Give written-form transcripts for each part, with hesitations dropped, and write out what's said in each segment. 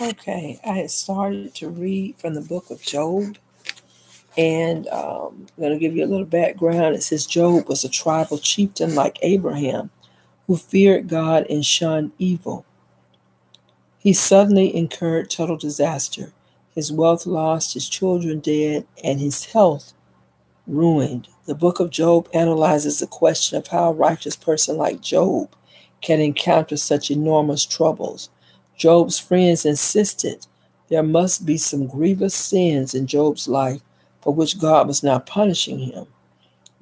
Okay, I had started to read from the book of Job, and I'm going to give you a little background. It says Job was a tribal chieftain like Abraham, who feared God and shunned evil. He suddenly incurred total disaster. His wealth lost, his children dead, and his health ruined. The book of Job analyzes the question of how a righteous person like Job can encounter such enormous troubles. Job's friends insisted there must be some grievous sins in Job's life for which God was now punishing him.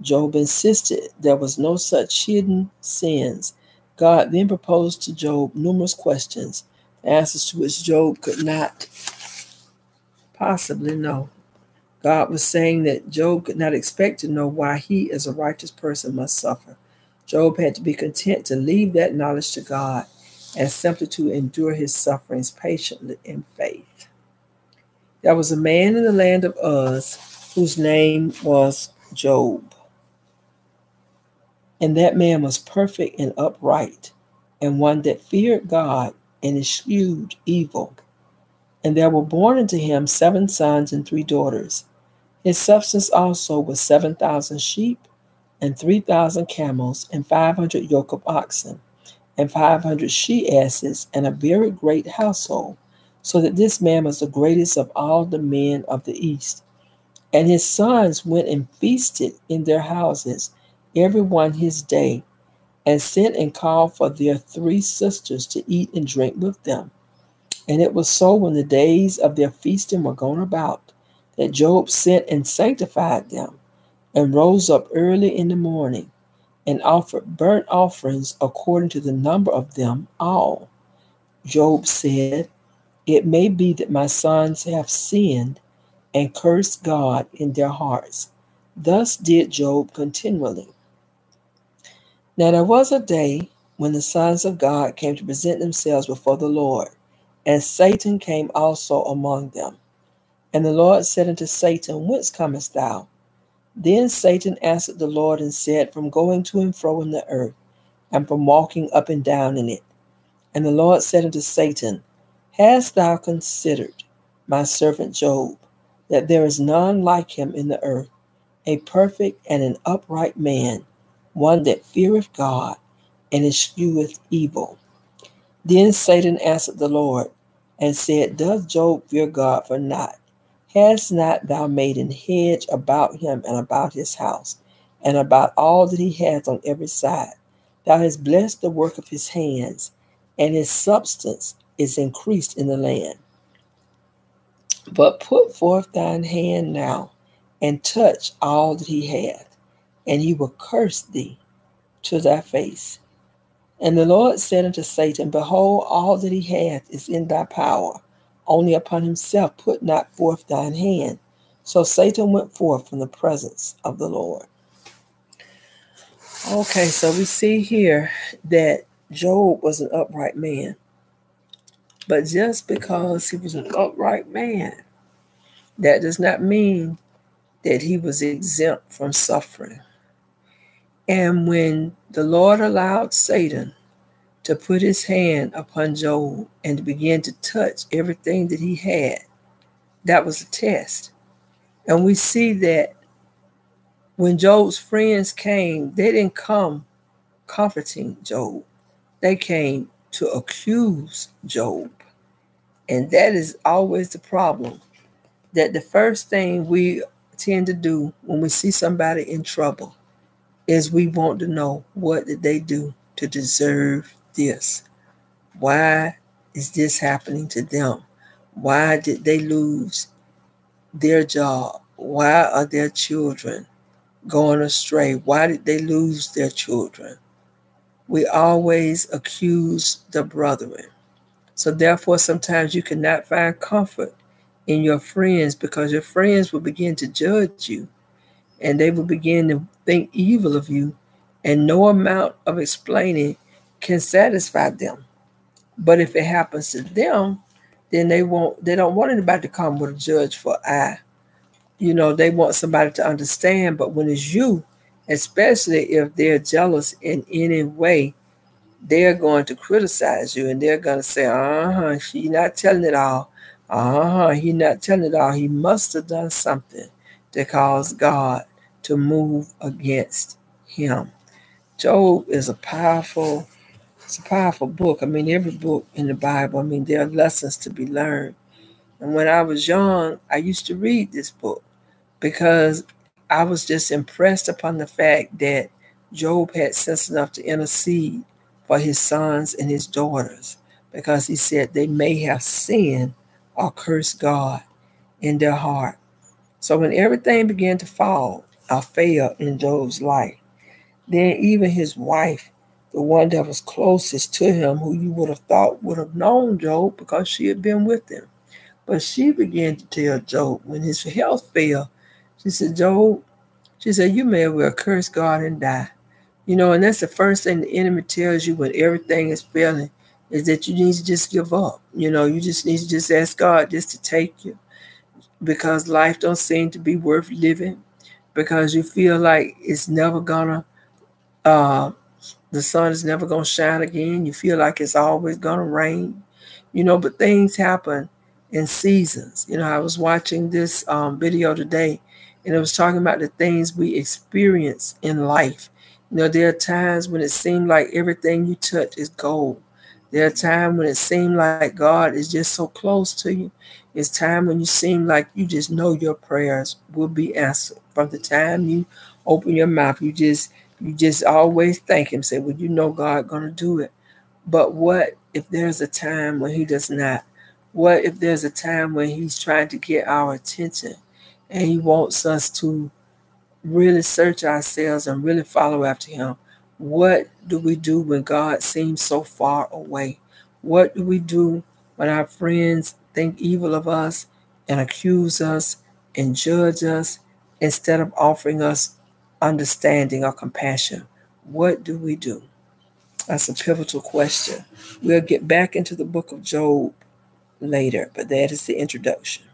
Job insisted there was no such hidden sins. God then proposed to Job numerous questions, the answers to which Job could not possibly know. God was saying that Job could not expect to know why he, as a righteous person, must suffer. Job had to be content to leave that knowledge to God and simply to endure his sufferings patiently in faith. There was a man in the land of Uz whose name was Job. And that man was perfect and upright, and one that feared God and eschewed evil. And there were born unto him 7 sons and 3 daughters. His substance also was 7,000 sheep, and 3,000 camels, and 500 yoke of oxen, and 500 she-asses, and a very great household, so that this man was the greatest of all the men of the east. And his sons went and feasted in their houses, every one his day, and sent and called for their 3 sisters to eat and drink with them. And it was so, when the days of their feasting were gone about, that Job sent and sanctified them, and rose up early in the morning, and offered burnt offerings according to the number of them all. Job said, It may be that my sons have sinned, and cursed God in their hearts. Thus did Job continually. Now there was a day when the sons of God came to present themselves before the Lord, and Satan came also among them. And the Lord said unto Satan, Whence comest thou? Then Satan answered the Lord and said, From going to and fro in the earth, and from walking up and down in it. And the Lord said unto Satan, Hast thou considered my servant Job, that there is none like him in the earth, a perfect and an upright man, one that feareth God, and escheweth evil? Then Satan answered the Lord, and said, Doth Job fear God for naught? Hast not thou made an hedge about him and about his house, and about all that he hath on every side? Thou hast blessed the work of his hands, and his substance is increased in the land. But put forth thine hand now, and touch all that he hath, and he will curse thee to thy face. And the Lord said unto Satan, Behold, all that he hath is in thy power. Only upon himself put not forth thine hand. So Satan went forth from the presence of the Lord. Okay, so we see here that Job was an upright man. But just because he was an upright man, that does not mean that he was exempt from suffering. And when the Lord allowed Satan to put his hand upon Job and to begin to touch everything that he had, that was a test. And we see that when Job's friends came, they didn't come comforting Job. They came to accuse Job. And that is always the problem, that the first thing we tend to do when we see somebody in trouble is we want to know, what did they do to deserve this? Why is this happening to them? Why did they lose their job? Why are their children going astray? Why did they lose their children? We always accuse the brethren. So therefore, sometimes you cannot find comfort in your friends, because your friends will begin to judge you, and they will begin to think evil of you, and no amount of explaining can satisfy them. But if it happens to them, then they don't want anybody to come with a judge for eye. They want somebody to understand. But when it's you, especially if they're jealous in any way, they're going to criticize you, and they're going to say, she's not telling it all. He's not telling it all. He must have done something to cause God to move against him. Job is it's a powerful book. I mean, every book in the Bible, I mean, there are lessons to be learned. And when I was young, I used to read this book because I was just impressed upon the fact that Job had sense enough to intercede for his sons and his daughters, because he said they may have sinned or cursed God in their heart. So when everything began to fall or fail in Job's life, then even his wife, the one that was closest to him, who you would have thought would have known Job because she had been with him, but she began to tell Job when his health failed, she said, Job, she said, you may well curse God and die. And that's the first thing the enemy tells you when everything is failing, is that you need to just give up. You just need to just ask God just to take you, because life don't seem to be worth living, because you feel like it's never gonna, the sun is never gonna shine again. You feel like it's always gonna rain, but things happen in seasons. I was watching this video today, and it was talking about the things we experience in life. There are times when it seems like everything you touch is gold. There are times when it seems like God is just so close to you. It's time when you seem like you just know your prayers will be answered. From the time you open your mouth, you just always thank him, say, well, God gonna do it. But what if there's a time when he does not? What if there's a time when he's trying to get our attention and he wants us to really search ourselves and really follow after him? What do we do when God seems so far away? What do we do when our friends think evil of us and accuse us and judge us instead of offering us understanding or compassion? What do we do? That's a pivotal question. We'll get back into the book of Job later, but that is the introduction.